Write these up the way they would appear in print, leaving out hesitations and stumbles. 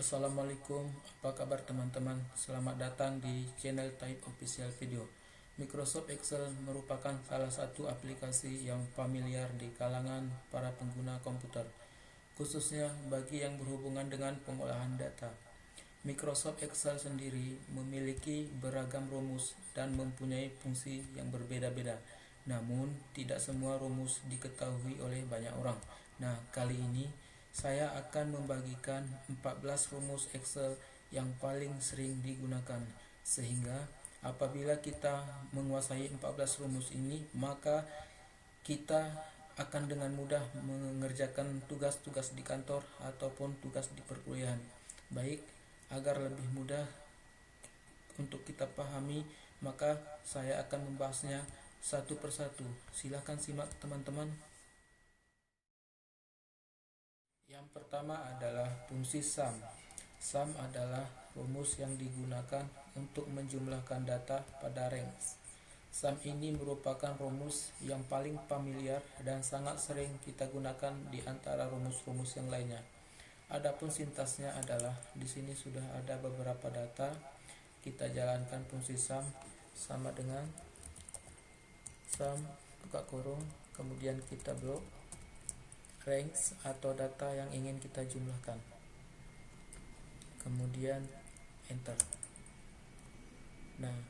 Assalamualaikum, apa kabar teman-teman? Selamat datang di channel Type Official Video. Microsoft Excel merupakan salah satu aplikasi yang familiar di kalangan para pengguna komputer, khususnya bagi yang berhubungan dengan pengolahan data. Microsoft Excel sendiri memiliki beragam rumus dan mempunyai fungsi yang berbeda-beda. Namun, tidak semua rumus diketahui oleh banyak orang. Nah, kali ini saya akan membagikan 14 rumus Excel yang paling sering digunakan. Sehingga apabila kita menguasai 14 rumus ini, maka kita akan dengan mudah mengerjakan tugas-tugas di kantor ataupun tugas di perkuliahan. Baik, agar lebih mudah untuk kita pahami, maka saya akan membahasnya satu persatu. Silakan simak teman-teman. Yang pertama adalah fungsi sum. Sum adalah rumus yang digunakan untuk menjumlahkan data pada range. Sum ini merupakan rumus yang paling familiar dan sangat sering kita gunakan di antara rumus-rumus yang lainnya. Adapun sintaksnya adalah di sini sudah ada beberapa data. Kita jalankan fungsi sum sama dengan sum buka kurung, kemudian kita blok range atau data yang ingin kita jumlahkan, kemudian enter. Nah,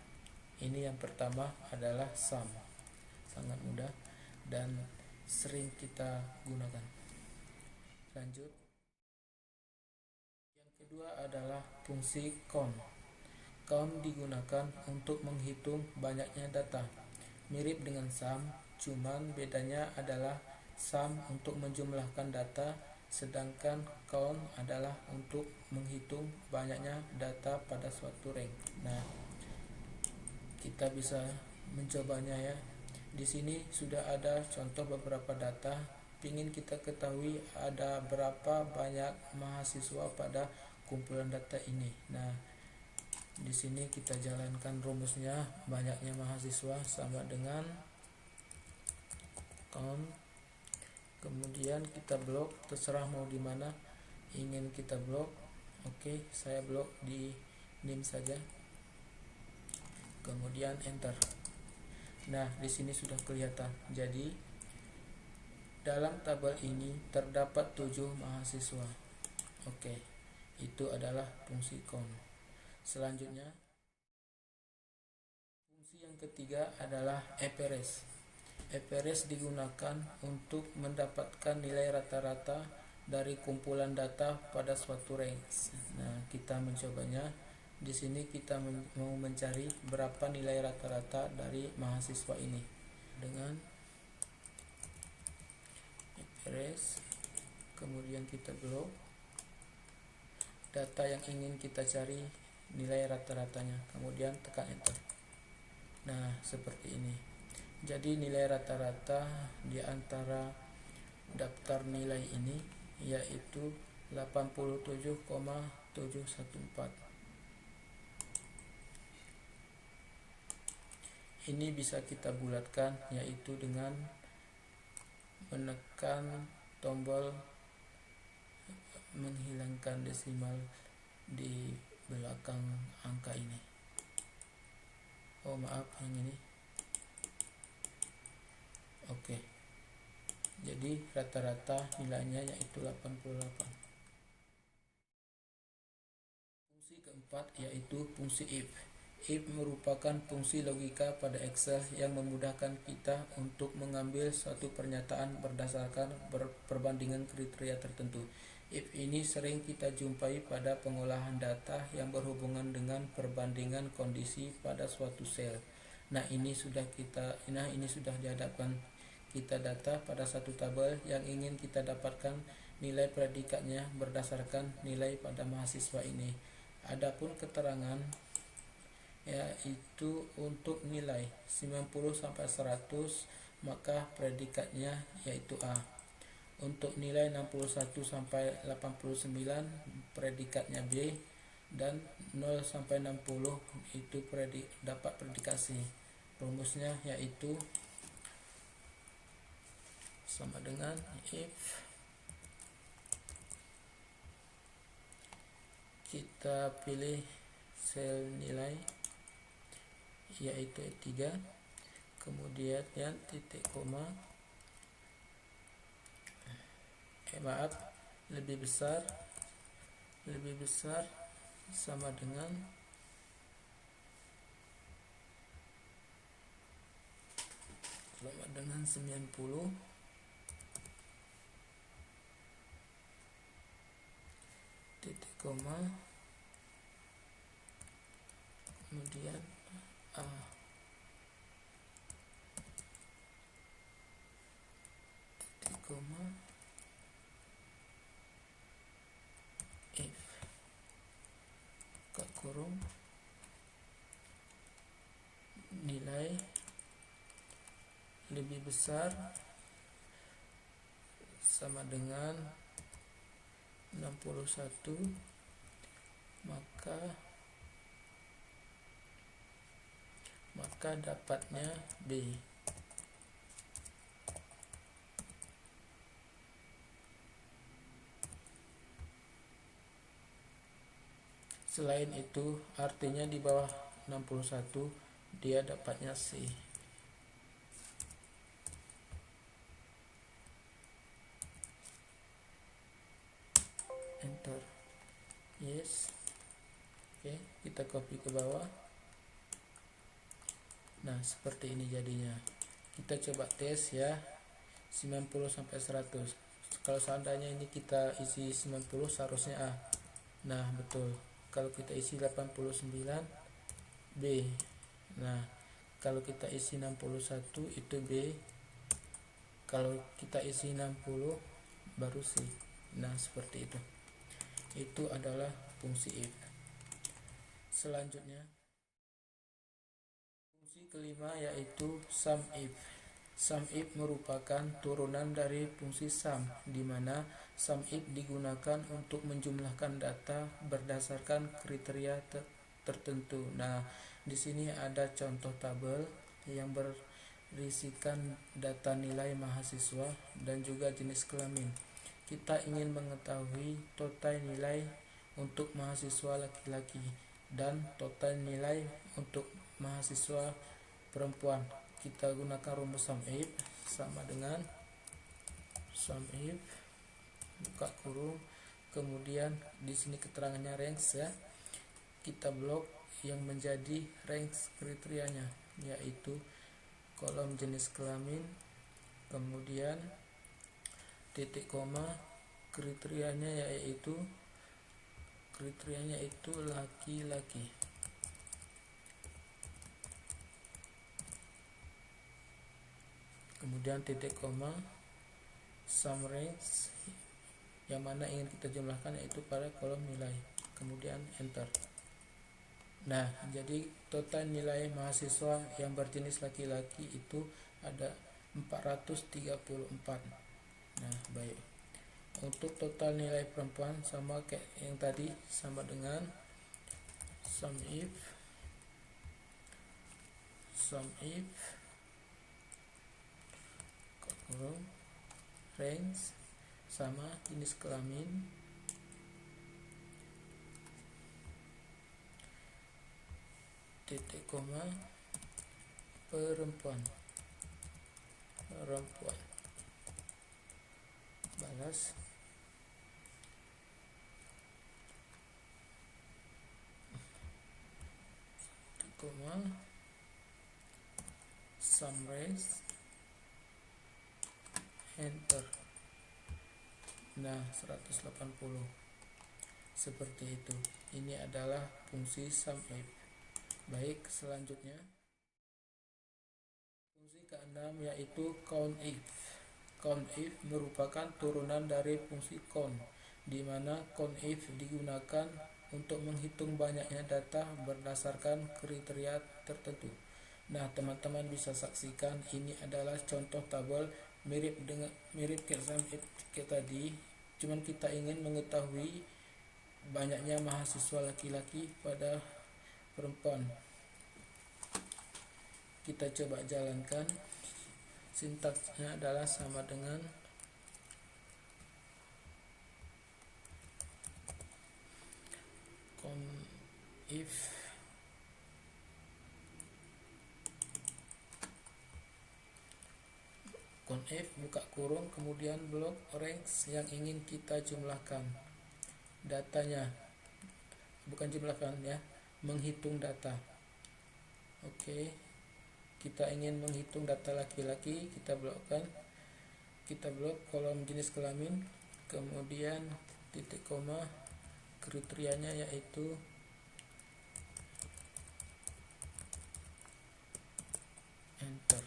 ini yang pertama adalah sum, sangat mudah dan sering kita gunakan. Lanjut, yang kedua adalah fungsi count. Count digunakan untuk menghitung banyaknya data, mirip dengan sum, cuman bedanya adalah sum untuk menjumlahkan data, sedangkan count adalah untuk menghitung banyaknya data pada suatu rank. Nah, kita bisa mencobanya ya. Di sini sudah ada contoh beberapa data. Ingin kita ketahui ada berapa banyak mahasiswa pada kumpulan data ini. Nah, di sini kita jalankan rumusnya, banyaknya mahasiswa sama dengan count. Kemudian kita blok, terserah mau di mana ingin kita blok. Oke, saya blok di nim saja. Kemudian enter. Nah, di sini sudah kelihatan. Jadi dalam tabel ini terdapat 7 mahasiswa. Oke, itu adalah fungsi count. Selanjutnya, fungsi yang ketiga adalah average. Average digunakan untuk mendapatkan nilai rata-rata dari kumpulan data pada suatu range. Nah, kita mencobanya. Di sini kita mau mencari berapa nilai rata-rata dari mahasiswa ini dengan average. Kemudian kita blok data yang ingin kita cari nilai rata-ratanya, kemudian tekan enter. Nah, seperti ini. Jadi nilai rata-rata di antara daftar nilai ini yaitu 87,714. Ini bisa kita bulatkan yaitu dengan menekan tombol menghilangkan desimal di belakang angka ini. Oh maaf, yang ini. Oke. Jadi rata-rata nilainya yaitu 88. Fungsi keempat yaitu fungsi if. If merupakan fungsi logika pada Excel yang memudahkan kita untuk mengambil suatu pernyataan berdasarkan perbandingan kriteria tertentu. If ini sering kita jumpai pada pengolahan data yang berhubungan dengan perbandingan kondisi pada suatu sel. Nah, ini sudah dihadapkan kita data pada satu tabel yang ingin kita dapatkan nilai predikatnya berdasarkan nilai pada mahasiswa ini. Adapun keterangan yaitu untuk nilai 90 sampai 100 maka predikatnya yaitu A. Untuk nilai 61 sampai 89 predikatnya B, dan 0 sampai 60 itu dapat predikasi. Rumusnya yaitu sama dengan if kita pilih sel nilai yaitu E3, kemudian titik koma, lebih besar sama dengan 90, titik koma, kemudian A, titik koma, F, buka kurung, nilai lebih besar sama dengan 61, maka dapatnya B. Selain itu, artinya di bawah 61 dia dapatnya C. Enter. Yes. Oke, kita copy ke bawah. Nah, seperti ini jadinya. Kita coba tes ya. 90 sampai 100. Kalau seandainya ini kita isi 90 seharusnya A. Nah, betul. Kalau kita isi 89 B. Nah, kalau kita isi 61 itu B. Kalau kita isi 60 baru C. Nah, seperti itu. Itu adalah fungsi if. Selanjutnya, fungsi kelima yaitu sum if. Sum if merupakan turunan dari fungsi sum, di mana sum if digunakan untuk menjumlahkan data berdasarkan kriteria tertentu. Nah, di sini ada contoh tabel yang berisikan data nilai mahasiswa dan juga jenis kelamin. Kita ingin mengetahui total nilai untuk mahasiswa laki-laki dan total nilai untuk mahasiswa perempuan. Kita gunakan rumus sum if sama dengan sum if, buka kurung, kemudian di sini keterangannya range ya. Kita blok yang menjadi range kriterianya, yaitu kolom jenis kelamin, kemudian titik koma, kriterianya yaitu laki-laki. Kemudian titik koma, sum range yang mana ingin kita jumlahkan yaitu pada kolom nilai. Kemudian enter. Nah, jadi total nilai mahasiswa yang berjenis laki-laki itu ada 434. Nah, baik. Untuk total nilai perempuan sama kayak yang tadi, sama dengan sum if kurung range sama jenis kelamin, titik koma, perempuan, balas, titik koma, sum range, enter. Nah, 180. Seperti itu. Ini adalah fungsi sum if. Baik, selanjutnya fungsi keenam yaitu count if. Count if merupakan turunan dari fungsi count, di mana count if digunakan untuk menghitung banyaknya data berdasarkan kriteria tertentu. Nah, teman-teman bisa saksikan ini adalah contoh tabel mirip kayak sum if tadi, cuman kita ingin mengetahui banyaknya mahasiswa laki-laki pada perempuan. Kita coba jalankan. Sintaksnya adalah sama dengan if buka kurung, kemudian blok range yang ingin kita jumlahkan datanya, bukan jumlahkan ya, menghitung data. Oke, kita ingin menghitung data laki-laki, kita blok kolom jenis kelamin, kemudian titik koma, kriterianya yaitu enter.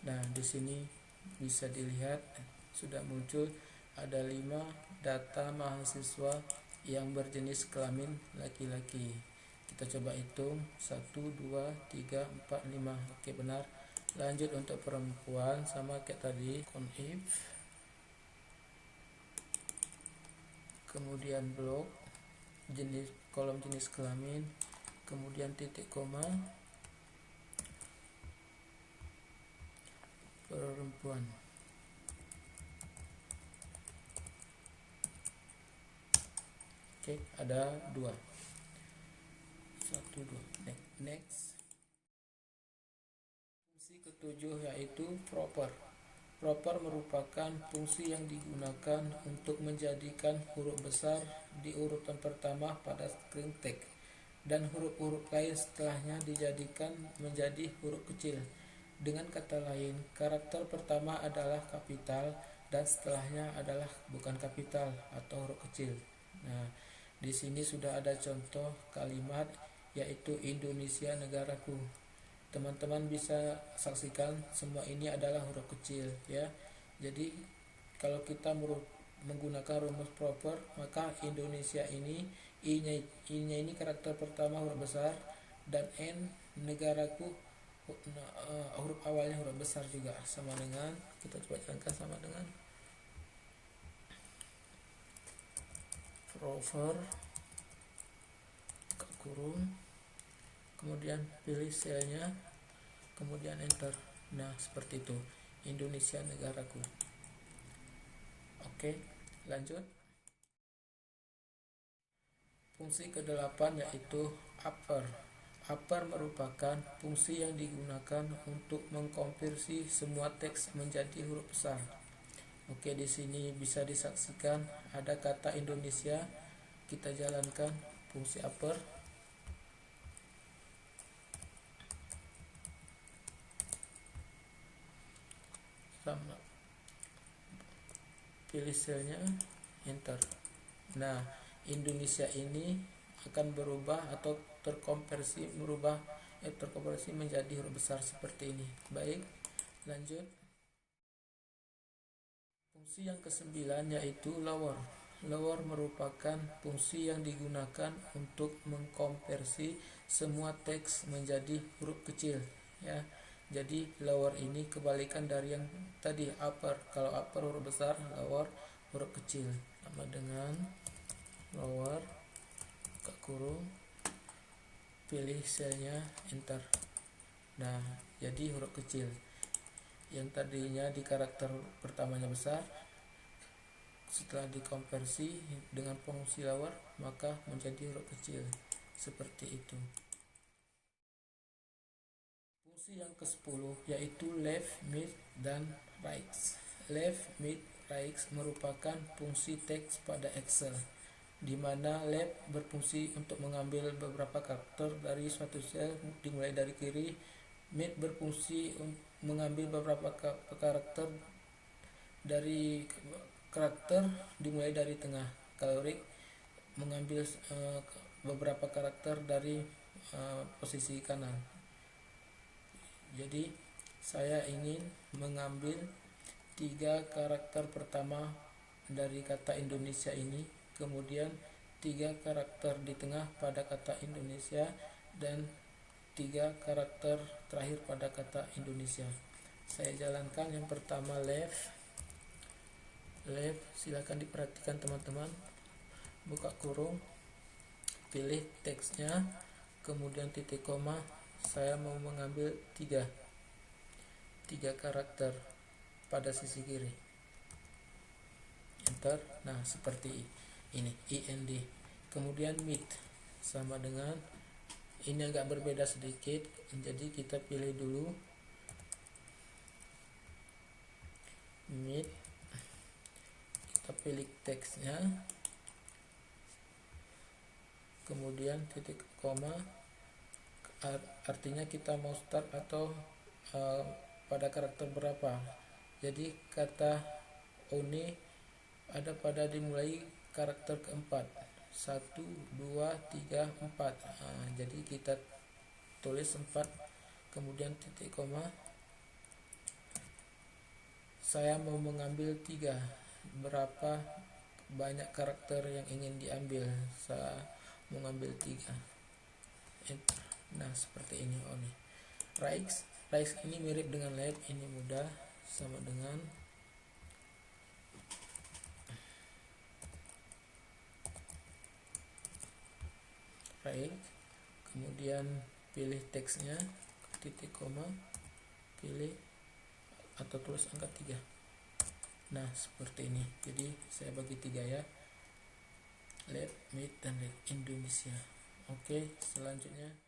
Nah, di sini bisa dilihat sudah muncul ada 5 data mahasiswa yang berjenis kelamin laki-laki. Kita coba hitung 1, 2, 3, 4, 5. Oke, benar. Lanjut untuk perempuan sama kayak tadi, if, kemudian blok jenis kolom jenis kelamin, kemudian titik koma, perempuan. Oke, ada 2. 1, 2. Next. Fungsi ketujuh yaitu proper. Proper merupakan fungsi yang digunakan untuk menjadikan huruf besar di urutan pertama pada string teks dan huruf-huruf lain setelahnya dijadikan menjadi huruf kecil. Dengan kata lain, karakter pertama adalah kapital dan setelahnya adalah bukan kapital atau huruf kecil. Nah, di sini sudah ada contoh kalimat yaitu Indonesia negaraku. Teman-teman bisa saksikan semua ini adalah huruf kecil ya. Jadi kalau kita menggunakan rumus proper, maka Indonesia ini I-nya ini karakter pertama huruf besar dan N negaraku huruf awalnya huruf besar juga, sama dengan, kita coba jalankan, sama dengan proper kurung, kemudian pilih selnya, kemudian enter. Nah, seperti itu, Indonesia negaraku. Oke, lanjut. Fungsi ke-8 yaitu upper. Upper merupakan fungsi yang digunakan untuk mengkonversi semua teks menjadi huruf besar. Oke, di sini bisa disaksikan ada kata Indonesia. Kita jalankan fungsi upper. Pilih selnya, enter. Nah, Indonesia ini akan berubah atau terkonversi menjadi huruf besar seperti ini. Baik, lanjut. Fungsi yang ke-9 yaitu lower. Lower merupakan fungsi yang digunakan untuk mengkonversi semua teks menjadi huruf kecil ya. Jadi lower ini kebalikan dari yang tadi upper. Kalau upper huruf besar, lower huruf kecil. Sama dengan lower, buka kurung, pilih selnya, enter. Nah, jadi huruf kecil yang tadinya di karakter pertamanya besar, setelah dikonversi dengan fungsi lower maka menjadi huruf kecil seperti itu. Fungsi yang ke-10 yaitu left, mid, dan right. Left, mid, right merupakan fungsi teks pada Excel, di mana left berfungsi untuk mengambil beberapa karakter dari suatu sel dimulai dari kiri. Mid berfungsi untuk mengambil beberapa karakter dari dimulai dari tengah. Kalau right mengambil beberapa karakter dari posisi kanan. Jadi saya ingin mengambil 3 karakter pertama dari kata Indonesia ini, kemudian 3 karakter di tengah pada kata Indonesia, dan 3 karakter terakhir pada kata Indonesia. Saya jalankan yang pertama left. Silakan diperhatikan teman-teman. Buka kurung, pilih teksnya, kemudian titik koma. Saya mau mengambil 3 karakter pada sisi kiri, enter. Nah, seperti ini, IND. Kemudian mid sama dengan, ini agak berbeda sedikit, jadi kita pilih dulu mid, kita pilih teksnya, kemudian titik koma, artinya kita mau start atau pada karakter berapa. Jadi kata oni ada pada dimulai karakter keempat, 1, 2, 3, 4. Jadi kita tulis 4, kemudian titik koma, saya mau mengambil 3, berapa banyak karakter yang ingin diambil, saya mengambil 3, enter. Nah seperti ini oni. Right ini mirip dengan left, ini mudah, sama dengan right, kemudian pilih teksnya, titik koma, pilih atau tulis angka 3. Nah seperti ini, jadi saya bagi 3 ya, left, mid, dan right, Indonesia. Oke, selanjutnya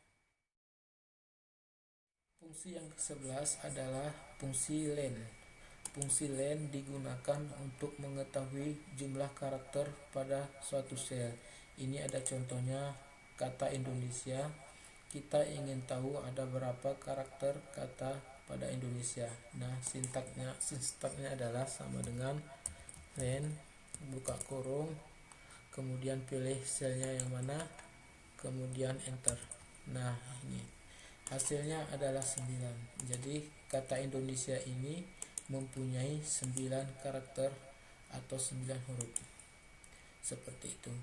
fungsi yang ke-11 adalah fungsi len. Fungsi len digunakan untuk mengetahui jumlah karakter pada suatu sel. Ini ada contohnya kata Indonesia. Kita ingin tahu ada berapa karakter kata pada Indonesia. Nah, sintaknya adalah sama dengan len, buka kurung, kemudian pilih selnya yang mana, kemudian enter. Nah, ini hasilnya adalah 9. Jadi kata Indonesia ini mempunyai 9 karakter atau 9 huruf. Seperti itu.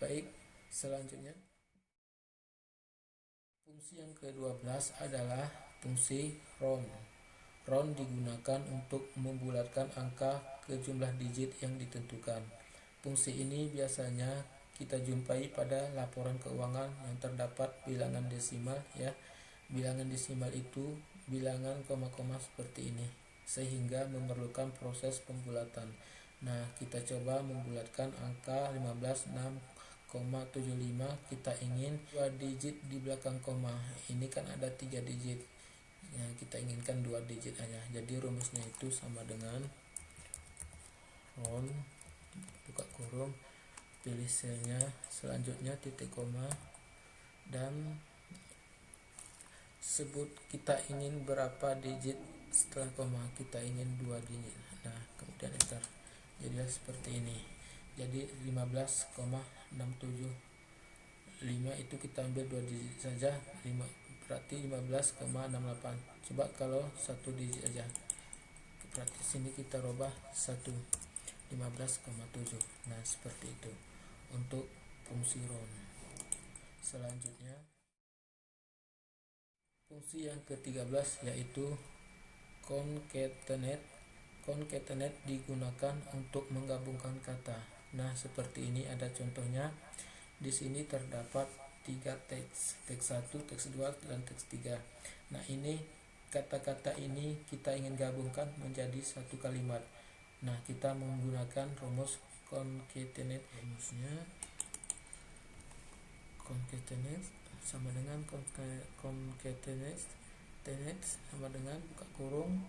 Baik, selanjutnya fungsi yang ke-12 adalah fungsi round. Round digunakan untuk membulatkan angka ke jumlah digit yang ditentukan. Fungsi ini biasanya kita jumpai pada laporan keuangan yang terdapat bilangan desimal ya. Bilangan desimal itu bilangan koma-koma seperti ini, sehingga memerlukan proses pembulatan. Nah, kita coba membulatkan angka 15,6,75, kita ingin 2 digit di belakang koma. Ini kan ada 3 digit. Ya, kita inginkan 2 digit aja. Jadi rumusnya itu sama dengan round, buka kurung, pilih selnya, selanjutnya titik koma, dan sebut kita ingin berapa digit setelah koma, kita ingin 2 digit. Nah kemudian enter, jadilah seperti ini. Jadi 15,675 itu kita ambil 2 digit saja, 5 berarti 15,68. Coba kalau 1 digit aja, berarti sini kita rubah 15,7. Nah seperti itu untuk fungsi round. Selanjutnya fungsi yang ke-13 yaitu concatenate. Concatenate digunakan untuk menggabungkan kata. Nah, seperti ini ada contohnya. Di sini terdapat 3 teks, teks 1, teks 2, dan teks 3. Nah, ini kata-kata ini kita ingin gabungkan menjadi satu kalimat. Nah, kita menggunakan rumus concatenate. Rumusnya concatenate sama dengan concatenate sama dengan buka kurung,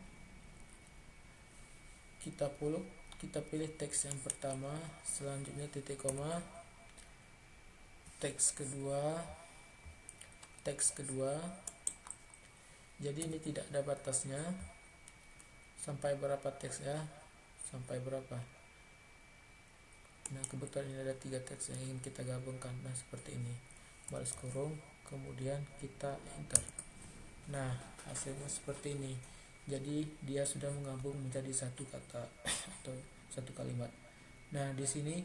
kita pilih teks yang pertama, selanjutnya titik koma, teks kedua. Jadi ini tidak ada batasnya, sampai berapa teks ya, sampai berapa. Nah kebetulan ini ada 3 teks yang ingin kita gabungkan. Nah seperti ini, baris kurung, kemudian kita enter. Nah hasilnya seperti ini. Jadi dia sudah menggabung menjadi satu kata atau satu kalimat. Nah di sini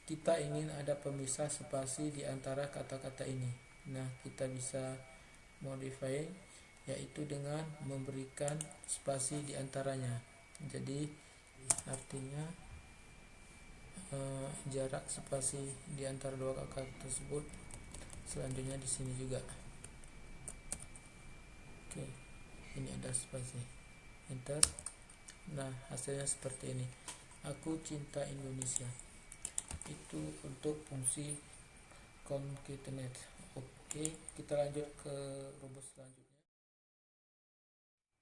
kita ingin ada pemisah spasi di antara kata-kata ini. Nah kita bisa modify, yaitu dengan memberikan spasi di antaranya. Jadi artinya jarak spasi di antara 2 kata tersebut. Selanjutnya di sini juga. Oke, ini ada spasi. Enter. Nah hasilnya seperti ini. Aku cinta Indonesia. Itu untuk fungsi concatenate. Oke, kita lanjut ke rumus selanjutnya.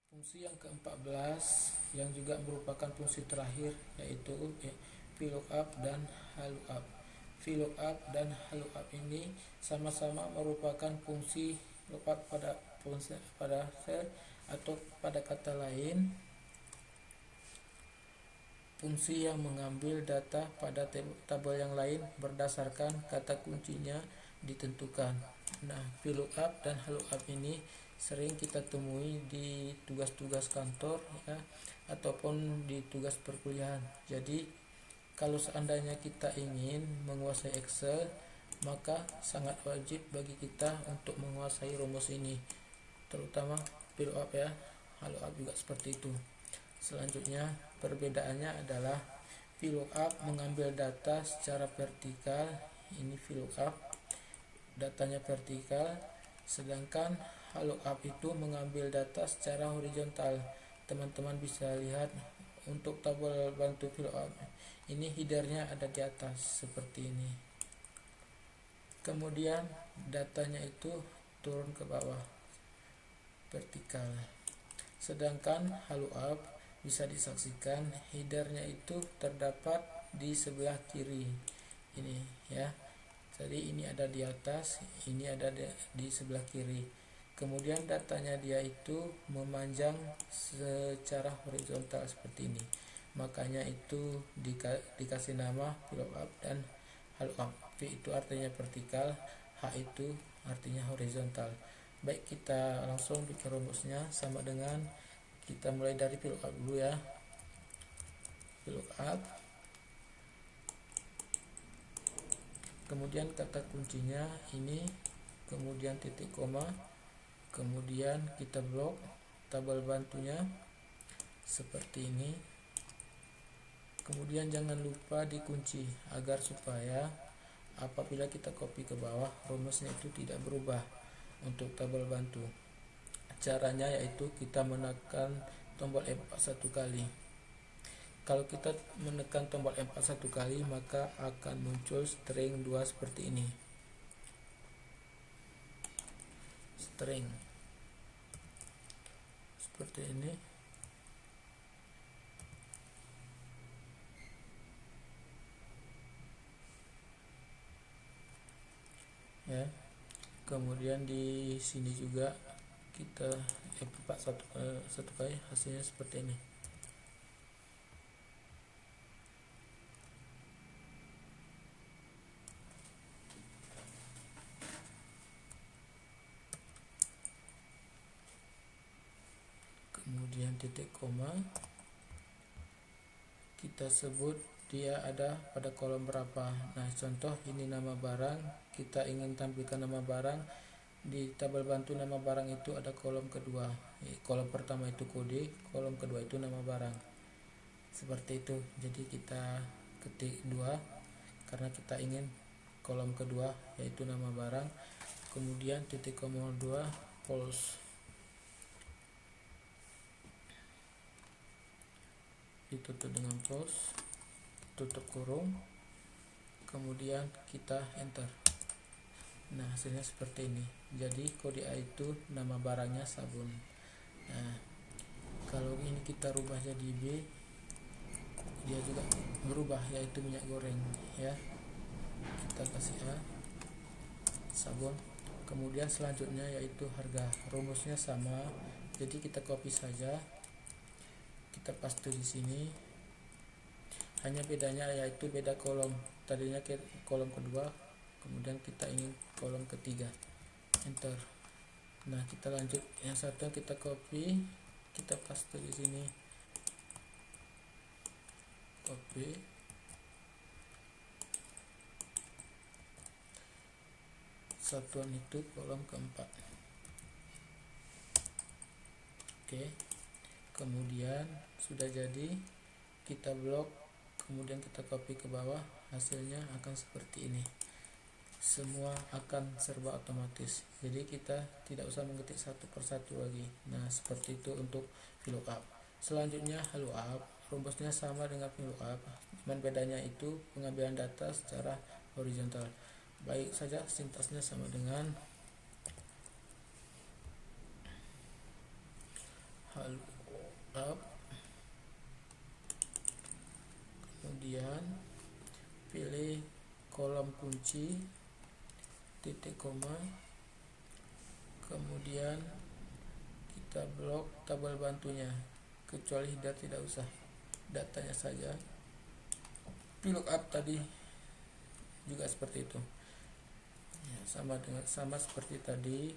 Fungsi yang ke-14 yang juga merupakan fungsi terakhir yaitu VLOOKUP dan HLOOKUP. VLOOKUP dan HLOOKUP ini sama-sama merupakan fungsi lookup pada sel, atau pada kata lain fungsi yang mengambil data pada tabel yang lain berdasarkan kata kuncinya ditentukan. Nah, VLOOKUP dan HLOOKUP ini sering kita temui di tugas-tugas kantor ya, ataupun di tugas perkuliahan. Jadi kalau seandainya kita ingin menguasai Excel, maka sangat wajib bagi kita untuk menguasai rumus ini, terutama VLOOKUP ya, HLOOKUP juga seperti itu. Selanjutnya perbedaannya adalah VLOOKUP mengambil data secara vertikal, ini VLOOKUP datanya vertikal, sedangkan HLOOKUP itu mengambil data secara horizontal. Teman-teman bisa lihat untuk tabel bantu VLOOKUP ini headernya ada di atas seperti ini, kemudian datanya itu turun ke bawah vertikal. Sedangkan HLOOKUP bisa disaksikan headernya itu terdapat di sebelah kiri ini ya. Jadi ini ada di atas, ini ada di sebelah kiri. Kemudian datanya dia itu memanjang secara horizontal seperti ini. Makanya itu dikasih nama VLOOKUP dan HLOOKUP. V itu artinya vertikal, H itu artinya horizontal. Baik, kita langsung bikin rumusnya. Sama dengan kita mulai dari VLOOKUP dulu ya. VLOOKUP, kemudian kata kuncinya ini, kemudian titik koma, kemudian kita blok tabel bantunya seperti ini. Kemudian jangan lupa dikunci agar supaya apabila kita copy ke bawah rumusnya itu tidak berubah untuk tabel bantu. Caranya yaitu kita menekan tombol F4 satu kali. Kalau kita menekan tombol F4 satu kali, maka akan muncul string 2 seperti ini. String seperti ini. Ya. Kemudian di sini juga kita F4 satu kali, hasilnya seperti ini. Kemudian titik koma, kita sebut dia ada pada kolom berapa. Nah, contoh ini nama barang, kita ingin tampilkan nama barang di tabel bantu. Nama barang itu ada kolom kedua, kolom pertama itu kode, kolom kedua itu nama barang, seperti itu. Jadi kita ketik 2 karena kita ingin kolom kedua yaitu nama barang. Kemudian titik koma 2 false, ditutup dengan false, tutup kurung, kemudian kita enter. Nah, hasilnya seperti ini. Jadi kode A itu nama barangnya sabun. Nah, kalau ini kita rubah jadi B, dia juga berubah yaitu minyak goreng ya. Kita kasih A, sabun. Kemudian selanjutnya yaitu harga, rumusnya sama, jadi kita copy saja, kita paste di sini. Hanya bedanya yaitu beda kolom, tadinya ke kolom kedua, kemudian kita ingin kolom ketiga, enter. Nah, kita lanjut yang satu, kita copy, kita paste di sini, copy, satuan itu kolom keempat. Oke, kemudian sudah jadi, kita blok, kemudian kita copy ke bawah, hasilnya akan seperti ini. Semua akan serba otomatis, jadi kita tidak usah mengetik satu persatu lagi. Nah, seperti itu untuk VLOOKUP. Selanjutnya HLOOKUP, rumusnya sama dengan VLOOKUP, cuman bedanya itu pengambilan data secara horizontal. baik saja, sintaksnya sama dengan lookup, kemudian pilih kolom kunci, titik koma, kemudian kita blok tabel bantunya, kecuali header tidak usah, datanya saja. VLOOKUP tadi juga seperti itu ya, sama seperti tadi,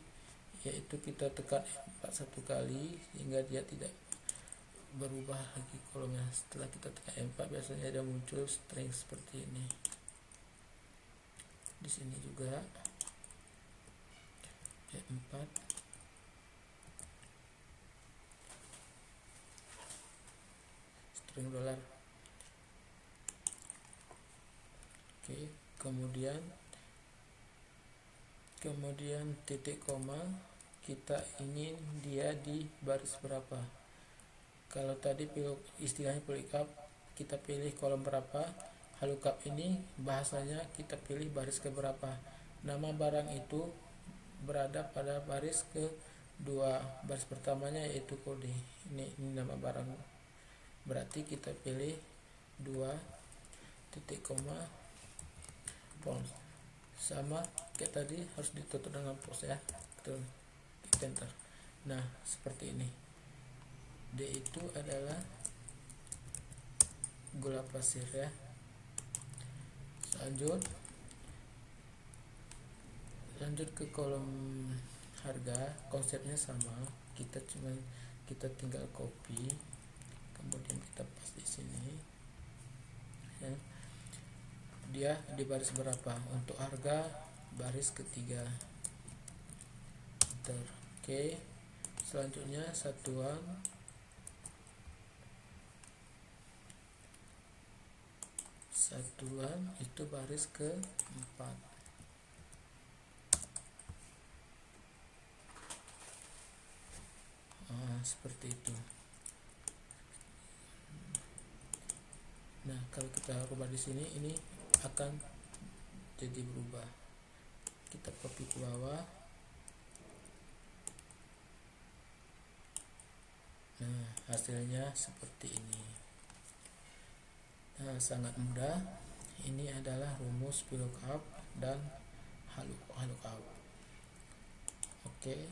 yaitu kita tekan F4 satu kali sehingga dia tidak berubah lagi kolomnya. Setelah kita tekan F4 biasanya ada muncul string seperti ini. Di sini juga F4, string dolar. Oke, kemudian titik koma, kita ingin dia di baris berapa. Kalau tadi istilahnya VLOOKUP kita pilih kolom berapa, lookup ini bahasanya kita pilih baris keberapa. Nama barang itu berada pada baris kedua, baris pertamanya yaitu kode. Ini nama barang, berarti kita pilih 2 titik koma pounds, sama kayak tadi, harus ditutup dengan pos ya, kita enter. Nah seperti ini. D itu adalah gula pasir ya. Lanjut ke kolom harga, konsepnya sama, kita tinggal copy, kemudian kita paste di sini ya. Dia di baris berapa, untuk harga baris ketiga, enter. Oke, selanjutnya satuan itu baris keempat. Seperti itu. Nah kalau kita rubah di sini, ini akan jadi berubah. Kita copy ke bawah. Nah hasilnya seperti ini. Nah sangat mudah. Ini adalah rumus VLOOKUP dan lookup. Oke,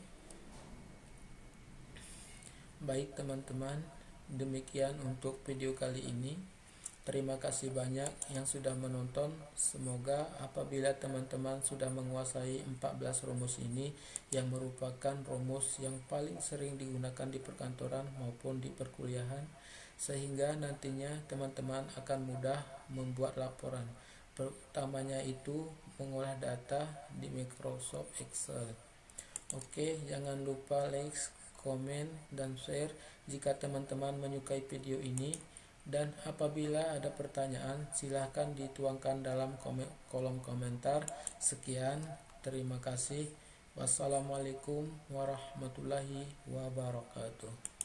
baik teman-teman, demikian untuk video kali ini. Terima kasih banyak yang sudah menonton. Semoga apabila teman-teman sudah menguasai 14 rumus ini, yang merupakan rumus yang paling sering digunakan di perkantoran maupun di perkuliahan, sehingga nantinya teman-teman akan mudah membuat laporan, terutamanya itu mengolah data di Microsoft Excel. Oke, jangan lupa like, komen, dan share jika teman-teman menyukai video ini. Dan apabila ada pertanyaan, silahkan dituangkan dalam kolom komentar. Sekian, terima kasih. Wassalamualaikum warahmatullahi wabarakatuh.